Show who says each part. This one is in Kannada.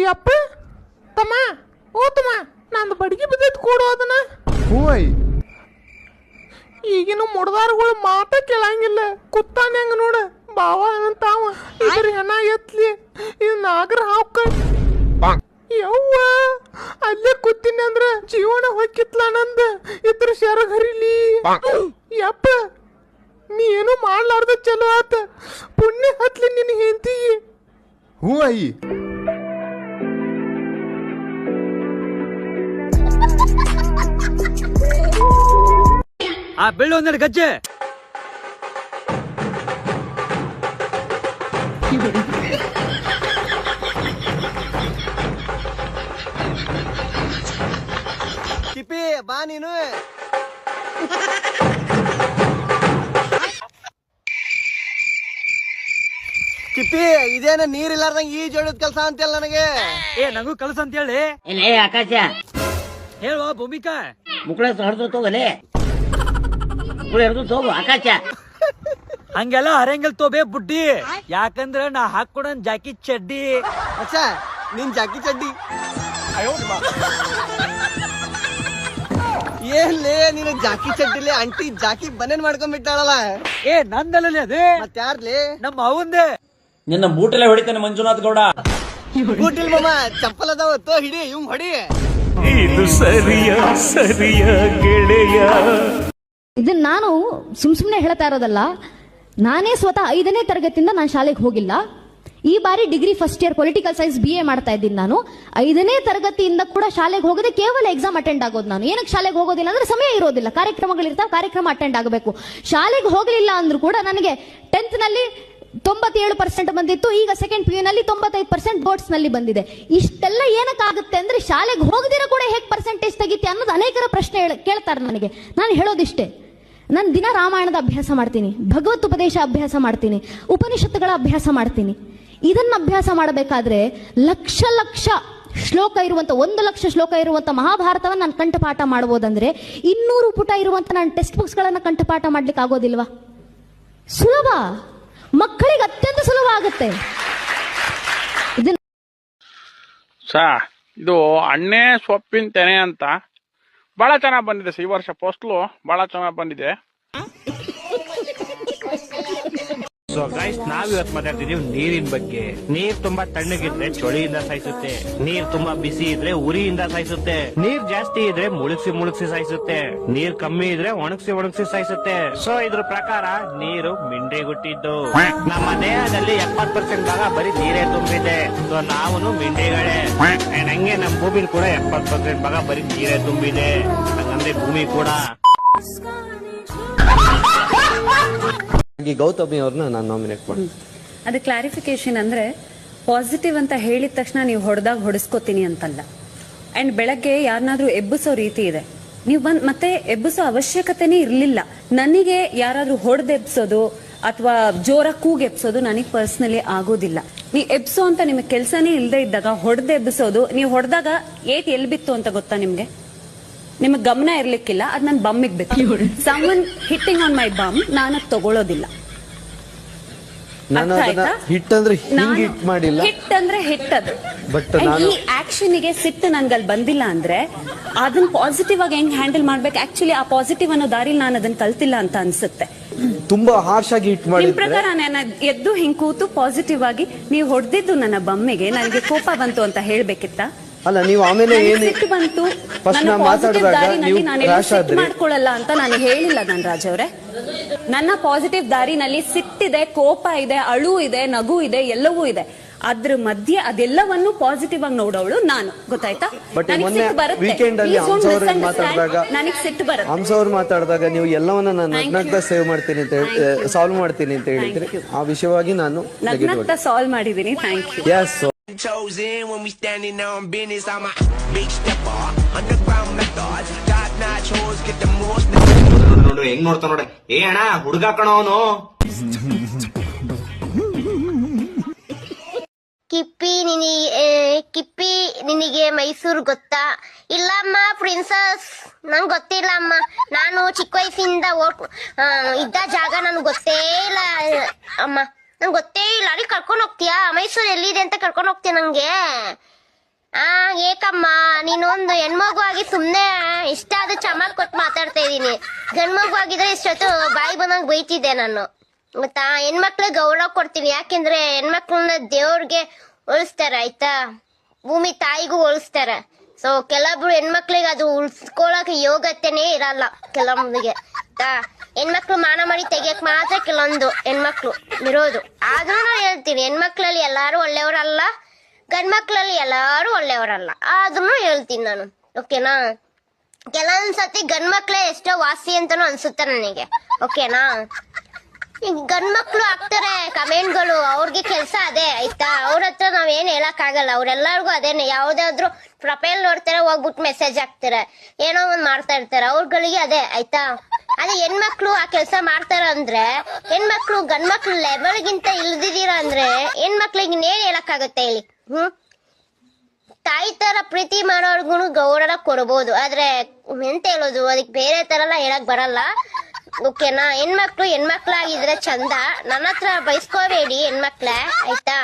Speaker 1: ಯಪ್ಪ ತಮ್ಮ, ಓ ತಮ್ಮ, ನಂದು ಬಡ್ಗಿ ಬಿದ್ದೈತಿ, ಕೊಡು ಅದನ್ನ.
Speaker 2: ಹ್ಞೂ ಅಯ್ಯ.
Speaker 1: ಈಗಿನ ಮುಡ್ದಾರಗಳು ಮಾತ ಕೇಳಂಗಿಲ್ಲ, ಕುತ್ತಾನೆ ಹಂಗ ನೋಡ. ಬಾವ ಅಂತಾವ ಇದ್ರ ಹೆಣ ಎತ್ಲಿ, ಇದು ನಾಗರ ಹಾಕ. ಯವ್ವ ಅಲ್ಲೇ ಕೂತೀನಿ ಅಂದ್ರ ಜೀವನ ಹೊಕ್ಕಿತ್ಲ ನಂದ. ಇದ್ರ ಶರಗ್ ಹರಿಲಿ. ಯಪ್ಪ ನೀ ಏನು ಮಾಡ್ಲಾರ್ದ ಚಲೋ ಆತ. ಪುಣ್ಯ ಹತ್ಲಿ ನಿನ್ ಹೆಂಡತಿಗೆ.
Speaker 2: ಹ್ಞೂ ಅಯ್ಯ.
Speaker 3: ಆ ಬೆಳ್ಳು ಒಂದೆರಡು ಗಜ್ಜೆ.
Speaker 4: ಕಿಪಿ ಬಾ ನೀನು. ಕಿಪಿ ಇದೇನ ನೀರಿಲ್ಲಾರ್ದಂಗ ಈ ಜೋಳದ ಕೆಲಸ ಅಂತೆಲ್ಲ ನನಗೆ.
Speaker 3: ನಂಗೂ ಕಲಸ ಅಂತ ಹೇಳಿ.
Speaker 5: ಏನೇ ಆಕಾಶ
Speaker 3: ಹೇಳುವ ಭೂಮಿಕಾ.
Speaker 5: ಮುಕ್ಕಳ ಹೊಡೆದು ತಗೋಲೆ, ಹಿಡಿದು ತಗೋ ಆಕಾಶ.
Speaker 3: ಹಂಗೆಲ್ಲ ಹರಂಗಲ್ ತೋಬೇ ಬುಡ್ಡಿ, ಯಾಕಂದ್ರ ನಾ ಹಾಕೊಡನ್ ಜಾಕಿ ಚಡ್ಡಿ.
Speaker 4: ಅಚ್ಚ ನಿನ್ ಜಾಕಿ ಚಡ್ಡಿ ಏನ್ಲೇ ನೀನು ಜಾಕಿ ಚಡ್ಡಿಲೆ ಅಂಟಿ ಜಾಕಿ ಬನೇನ್ ಮಾಡ್ಕೊಂಡ್ಬಿಟ್ಟಾಳಲ್ಲ.
Speaker 3: ನಂದಲ್ಲೇ ಅದೇ
Speaker 4: ಮತ್ ಯಾರ್ಲೇ?
Speaker 3: ನಮ್ಮ ಅವಂದೆ.
Speaker 6: ನಿನ್ನ ಬೂಟಲ್ಲೇ ಹೊಡಿತಾನೆ ಮಂಜುನಾಥ್ ಗೌಡ.
Speaker 4: ಬೂಟಿಲ್ ಮಾಮ ಚಪ್ಪಲ್ ಅದಾವ ತೋ ಹಿಡಿ, ಇವ್ ಹೊಡಿ.
Speaker 7: ಇದು ಸರಿಯಾ ಸರಿಯಾ ಗೆಳೆಯ.
Speaker 8: ಇದನ್ನ ನಾನು ಸುಮ್ನೆ ಹೇಳ್ತಾ ಇರೋದಲ್ಲ. ನಾನೇ ಸ್ವತಃ 5ನೇ ತರಗತಿಯಿಂದ ನಾನು ಶಾಲೆಗೆ ಹೋಗಿಲ್ಲ. ಈ ಬಾರಿ degree first year political science BA ಮಾಡ್ತಾ ಇದ್ದೀನಿ. ನಾನು 5ನೇ ತರಗತಿಯಿಂದ ಕೂಡ ಶಾಲೆಗೆ ಹೋಗದೆ ಕೇವಲ ಎಕ್ಸಾಮ್ ಅಟೆಂಡ್ ಆಗೋದು. ನಾನು ಏನಕ್ಕೆ ಶಾಲೆಗೆ ಹೋಗೋದಿಲ್ಲ ಅಂದ್ರೆ ಸಮಯ ಇರೋದಿಲ್ಲ, ಕಾರ್ಯಕ್ರಮಗಳಿರ್ತಾವೆ, ಕಾರ್ಯಕ್ರಮ ಅಟೆಂಡ್ ಆಗಬೇಕು. ಶಾಲೆಗೆ ಹೋಗಲಿಲ್ಲ ಅಂದ್ರೂ ಕೂಡ ನನಗೆ 10th ನಲ್ಲಿ 97% ಬಂದಿತ್ತು. ಈಗ ಸೆಕೆಂಡ್ PU ನಲ್ಲಿ 95% ಬೋರ್ಡ್ಸ್ ನಲ್ಲಿ ಬಂದಿದೆ. ಇಷ್ಟೆಲ್ಲ ಏನಕ್ಕಾಗುತ್ತೆ ಅಂದ್ರೆ ಶಾಲೆಗೆ ಹೋಗದಿರೋ ಕೂಡ ಹೇಗೆ ಪರ್ಸೆಂಟೇಜ್ ತೆಗಿತಿ ಅನ್ನೋದು ಅನೇಕರ ಪ್ರಶ್ನೆ ಕೇಳ್ತಾರೆ ನನಗೆ. ನಾನು ಹೇಳೋದಿಷ್ಟೇ, ನಾನು ದಿನ ರಾಮಾಯಣದ ಅಭ್ಯಾಸ ಮಾಡ್ತೀನಿ, ಭಗವತ್ ಉಪದೇಶ ಅಭ್ಯಾಸ ಮಾಡ್ತೀನಿ, ಉಪನಿಷತ್ತುಗಳ ಅಭ್ಯಾಸ ಮಾಡ್ತೀನಿ. ಇದನ್ನ ಅಭ್ಯಾಸ ಮಾಡಬೇಕಾದ್ರೆ ಲಕ್ಷ ಲಕ್ಷ ಶ್ಲೋಕ ಇರುವಂತ 1 ಲಕ್ಷ ಶ್ಲೋಕ ಇರುವಂತ ಮಹಾಭಾರತವನ್ನು ನಾನು ಕಂಠಪಾಠ ಮಾಡಬಹುದಂದ್ರೆ 200 ಪುಟ ಇರುವಂತ ನಾನು ಟೆಕ್ಸ್ಟ್ ಬುಕ್ಸ್ ಗಳನ್ನ ಕಂಠಪಾಠ ಮಾಡ್ಲಿಕ್ಕೆ ಆಗೋದಿಲ್ವಾ? ಸುಲಭ, ಮಕ್ಕಳಿಗೆ ಅತ್ಯಂತ ಸುಲಭ ಆಗುತ್ತೆ.
Speaker 9: ಇದು ಅಣ್ಣೆ ಸೊಪ್ಪಿನ ತೆನೆ ಅಂತ ಬಹಳ ಚೆನ್ನಾಗಿ ಬಂದಿದೆ. ಈ ವರ್ಷ ಫಸ್ಟ್ಲು ಬಹಳ ಚೆನ್ನಾಗಿ ಬಂದಿದೆ.
Speaker 7: ಸೊ ಗೈಸ್, ನಾವಿವತ್ತು ಮಾತಾಡ್ತಿದೀವಿ ನೀರಿನ ಬಗ್ಗೆ. ನೀರ್ ತುಂಬಾ ತಣ್ಣಗಿದ್ರೆ ಚಳಿಯಿಂದ ಸಾಯಿಸುತ್ತೆ, ನೀರ್ ತುಂಬಾ ಬಿಸಿ ಇದ್ರೆ ಉರಿಯಿಂದ ಸಾಯಿಸುತ್ತೆ, ನೀರ್ ಜಾಸ್ತಿ ಇದ್ರೆ ಮುಳುಗ್ಸಿ ಸಾಯಿಸುತ್ತೆ, ನೀರ್ ಕಮ್ಮಿ ಇದ್ರೆ ಒಣಗಿಸಿ ಸಾಯಿಸುತ್ತೆ. ಸೊ ಇದ್ರ ಪ್ರಕಾರ ನೀರು ಮಿಂಡೆಗುಟ್ಟಿದ್ದು. ನಮ್ಮ ದೇಹದಲ್ಲಿ 70% ಭಾಗ ಬರೀ ನೀರೇ ತುಂಬಿದೆ. ಸೊ ನಾವು ಮಿಂಡೆಗಳೇ. ಹಂಗೆ ನಮ್ಮ ಭೂಮಿ ಕೂಡ 70% ಭಾಗ ಬರೀ ನೀರೇ ತುಂಬಿದೆ. ಹಂಗಂದ್ರೆ ಭೂಮಿ ಕೂಡ.
Speaker 4: ಗೌತಮಿ ಅವ್ರನ್ನ ನಾನು ನಾಮಿನೇಟ್ ಮಾಡಿ.
Speaker 10: ಅದು ಕ್ಲಾರಿಫಿಕೇಶನ್ ಅಂದ್ರೆ ಪಾಸಿಟಿವ್ ಅಂತ ಹೇಳಿದ ತಕ್ಷಣ ನೀವು ಹೊಡೆಸ್ಕೋತೀನಿ ಅಂತಲ್ಲ. ಅಂಡ್ ಬೆಳಗ್ಗೆ ಯಾರನ್ನಾದ್ರೂ ಎಬ್ಬಿಸೋ ರೀತಿ ಇದೆ, ನೀವು ಮತ್ತೆ ಎಬ್ಬಿಸೋ ಅವಶ್ಯಕತೆನೇ ಇರ್ಲಿಲ್ಲ. ನನಗೆ ಯಾರಾದ್ರೂ ಹೊಡೆದೆಬ್ಸೋದು ಅಥವಾ ಜೋರ ಕೂಗೆಬ್ಸೋದು ನನಗೆ ಪರ್ಸನಲಿ ಆಗೋದಿಲ್ಲ. ನೀವು ಎಬ್ಸೋ ಅಂತ ನಿಮಗೆ ಕೆಲಸನೇ ಇಲ್ಲದೆ ಇದ್ದಾಗ ಹೊಡೆದೆಬ್ಬಿಸೋದು, ನೀವು ಹೊಡೆದಾಗ ಏಟ್ ಎಲ್ಲಿ ಬಿತ್ತು ಅಂತ ಗೊತ್ತಾ ನಿಮ್ಗೆ? ನಿಮಗೆ ಗಮನ ಇರ್ಲಿಕ್ಕಿಲ್ಲ, ಅದ್ ನನ್ ಬಮ್ಮಿಗೆ ಬೇಕು. ಸಮನ್ ಹಿಟ್ಟಿಂಗ್ ಆನ್ ಮೈ ಬಮ್, ನಾನು ತಗೊಳ್ಳೋದಿಲ್ಲ.
Speaker 4: ಹಿಟ್ ಅಂದ್ರೆ ಹಿಟ್ ಮಾಡಿಲ್ಲ,
Speaker 10: ಹಿಟ್ ಅಂದ್ರೆ ಹಿಟ್ ಅದು. ಈ ಆಕ್ಷನ್ ಗೆ ಸಿಟ್ಟು ನನ್ಗಲ್ಲಿ ಬಂದಿಲ್ಲ ಅಂದ್ರೆ ಅದನ್ನ ಪಾಸಿಟಿವ್ ಆಗಿ ಹೆಂಗ್ ಹ್ಯಾಂಡಲ್ ಮಾಡ್ಬೇಕು, ಆಕ್ಚುಲಿ ಆ ಪಾಸಿಟಿವ್ ಅನ್ನೋ ದಾರಿ ನಾನು ಅದನ್ನ ಕಲ್ತಿಲ್ಲ ಅಂತ ಅನ್ಸುತ್ತೆ.
Speaker 4: ತುಂಬಾ ಹಾರ್ಶ್ ಆಗಿ ಹಿಟ್ ಮಾಡಿ.
Speaker 10: ನಿಮ್ ಪ್ರಕಾರ ನಾನು ಎದ್ದು ಹಿಂಗ್ ಕೂತು ಪಾಸಿಟಿವ್ ಆಗಿ ನೀವು ಹೊಡೆದಿದ್ದು ನನ್ನ ಬಮ್ಮಿಗೆ ನನಗೆ ಕೋಪ ಬಂತು ಅಂತ ಹೇಳ್ಬೇಕಿತ್ತ?
Speaker 4: ಅಲ್ಲ, ನೀವು ಆಮೇಲೆ
Speaker 10: ಸಿಟ್ಟು ಬಂತು, ನನ್ನ ಪಾಸಿಟಿವ್ ದಾರಿನಲ್ಲಿ ನಾನು ಸಿಟ್ಟು ಮಾಡ್ಕೊಳ್ಳಲ್ಲ ಅಂತ ನಾನು ಹೇಳಿಲ್ಲ ಧನರಾಜ್ ಅವರೇ. ನನ್ನ ಪಾಸಿಟಿವ್ ದಾರಿನಲ್ಲಿ ಸಿಟ್ಟಿದೆ, ಕೋಪ ಇದೆ, ಅಳು ಇದೆ, ನಗು ಇದೆ, ಎಲ್ಲವೂ ಇದೆ. ಅದ್ರ ಮಧ್ಯೆ ಅದೆಲ್ಲವನ್ನು ಪಾಸಿಟಿವ್ ಆಗಿ ನೋಡೋಳು ನಾನು, ಗೊತ್ತಾಯ್ತಾ? ನನಗೆ ಸಿಟ್ಟು ಬರುತ್ತೆ.
Speaker 4: ಹಂಸ ಅವ್ರು ಮಾತಾಡಿದಾಗ ನೀವು ಎಲ್ಲವನ್ನ ನಾನು ನಗ್ನಗ್ತಾ ಸೇವ್ ಮಾಡ್ತೀನಿ ಅಂತ ಸಾಲ್ವ್ ಮಾಡ್ತೀನಿ ಅಂತ ಹೇಳಿದ್ರೆ ಆ ವಿಷಯವಾಗಿ ನಾನು
Speaker 10: ನಗ್ನಗ್ತಾ ಸಾಲ್ವ್ ಮಾಡಿದೀನಿ. Thank you.
Speaker 4: Yes.
Speaker 11: Chosen when we standing on business. I'm a big stepper, underground methods, top notch hoes get the most.
Speaker 6: ನೋಡು ಹೆಂಗ್ ನೋಡ್ತಾ ನೋಡ. ಏ ಅಣ್ಣ, ಹುಡುಗ ಕಣ ಅವನು.
Speaker 12: ಕಿಪ್ಪಿ ನಿನಗೆ ಮೈಸೂರು ಗೊತ್ತಾ? ಇಲ್ಲಮ್ಮ ಪ್ರಿನ್ಸಸ್, ನಂಗೆ ಗೊತ್ತಿಲ್ಲ ಅಮ್ಮ. ನಾನು ಚಿಕ್ಕ ವಯಸ್ಸಿಂದ ಇದ್ದ ಜಾಗ ನನ್ಗೆ ಗೊತ್ತೇ ಇಲ್ಲ ಅಮ್ಮ, ನಂಗೆ ಗೊತ್ತೇ ಇಲ್ಲ. ಅಲ್ಲಿ ಕರ್ಕೊಂಡು ಹೋಗ್ತೀಯಾ? ಮೈಸೂರು ಎಲ್ಲಿದೆ ಅಂತ ಕರ್ಕೊಂಡು ಹೋಗ್ತೀಯ ನಂಗೆ? ನೀನೊಂದು ಹೆಣ್ಮಗು ಆಗಿ ಸುಮ್ನೆ ಇಷ್ಟ ಆದ ಚಮಕ್ ಕೊಟ್ಟು ಮಾತಾಡ್ತಾ ಇದೀನಿ. ಗಂಡ್ಮಗು ಆಗಿದ್ರೆ ಇಷ್ಟೊತ್ತು ಬಾಯಿ ಬಂದಂಗ್ ಬೈತಿದ್ದೆ ನಾನು. ಗೊತ್ತಾ? ಹೆಣ್ಮಕ್ಳಿಗೆ ಗೌರವ ಕೊಡ್ತೀನಿ. ಯಾಕೆಂದ್ರೆ ಹೆಣ್ಮಕ್ಳನ್ನ ದೇವ್ರಿಗೆ ಹೋಲಿಸ್ತಾರೆ ಆಯ್ತಾ, ಭೂಮಿ ತಾಯಿಗೂ ಹೋಲಿಸ್ತಾರೆ. ಸೊ ಕೆಲವೊಬ್ರು ಹೆಣ್ಮಕ್ಳಿಗೆ ಅದು ಉಳ್ಸ್ಕೊಳಕ್ ಯೋಗ್ಯತೆನೇ ಇರಲ್ಲ ಕೆಲವೊಂದಿಗೆ. ಹೆಣ್ಮಕ್ಳು ಮಾನ ಮಾಡಿ ತೆಗಿಯಕ್ ಮಾತ್ರ ಕೆಲವೊಂದು ಹೆಣ್ಮಕ್ಳು ಇರೋದು. ಆದ್ರೂ ನಾನು ಹೇಳ್ತೀನಿ, ಹೆಣ್ಮಕ್ಳಲ್ಲಿ ಎಲ್ಲಾರು ಒಳ್ಳೆಯವರಲ್ಲ, ಗಂಡ್ಮಕ್ಳಲ್ಲಿ ಎಲ್ಲಾರು ಒಳ್ಳೆಯವರಲ್ಲ. ಆದ್ರೂ ಹೇಳ್ತೀನಿ ನಾನು, ಓಕೆನಾ? ಕೆಲವೊಂದ್ಸತಿ ಗಂಡ್ಮಕ್ಳೇ ಎಷ್ಟೋ ವಾಸಿ ಅಂತಾನು ಅನ್ಸುತ್ತೆ ನನಗೆ, ಓಕೆನಾ? ಈಗ ಗಂಡ್ಮಕ್ಳು ಹಾಕ್ತಾರೆ ಕಮೆಂಟ್ಗಳು, ಅವ್ರಿಗೆ ಕೆಲ್ಸ ಅದೇ ಆಯ್ತಾ. ಅವ್ರ ಹತ್ರ ನಾವೇನ್ ಹೇಳಕ್ ಆಗಲ್ಲ, ಅವ್ರೆಲ್ಲರಿಗೂ ಅದೇನೆ. ಯಾವ್ದಾದ್ರು ಪ್ರೊಫೈಲ್ ನೋಡ್ತಾರೆ, ಹೋಗ್ಬಿಟ್ಟು ಮೆಸೇಜ್ ಹಾಕ್ತಾರೆ, ಏನೋ ಒಂದ್ ಮಾಡ್ತಾ ಇರ್ತಾರೆ, ಅವ್ರಗಳಿಗೆ ಅದೇ ಆಯ್ತಾ. ಅದೇ ಹೆಣ್ಮಕ್ಳು ಆ ಕೆಲ್ಸ ಮಾಡ್ತಾರ ಅಂದ್ರೆ, ಹೆಣ್ಮಕ್ಳು ಗಂಡ್ಮಕ್ಳು ಲೆವೆಲ್ಗಿಂತ ಇಲ್ದಿದ್ದೀರ ಅಂದ್ರೆ ಹೆಣ್ಮಕ್ಳಿಗೆ ಇನ್ನೇನ್ ಹೇಳಕ್ ಆಗುತ್ತೆ ಹೇಳಿ? ತಾಯಿ ತರ ಪ್ರೀತಿ ಮಾಡೋರ್ಗು ಗೌರವ ಕೊಡ್ಬೋದು, ಆದ್ರೆ ಎಂತ ಹೇಳೋದು, ಅದಕ್ಕೆ ಬೇರೆ ತರ ಎಲ್ಲ ಹೇಳಕ್ ಬರಲ್ಲ, ಓಕೆನಾ? ಹೆಣ್ಮಕ್ಳಾಗಿದ್ರೆ ಚಂದ. ನನ್ನ ಹತ್ರ ಬೈಸ್ಕೋಬೇಡಿ ಹೆಣ್ಮಕ್ಳೇ ಆಯ್ತಾ.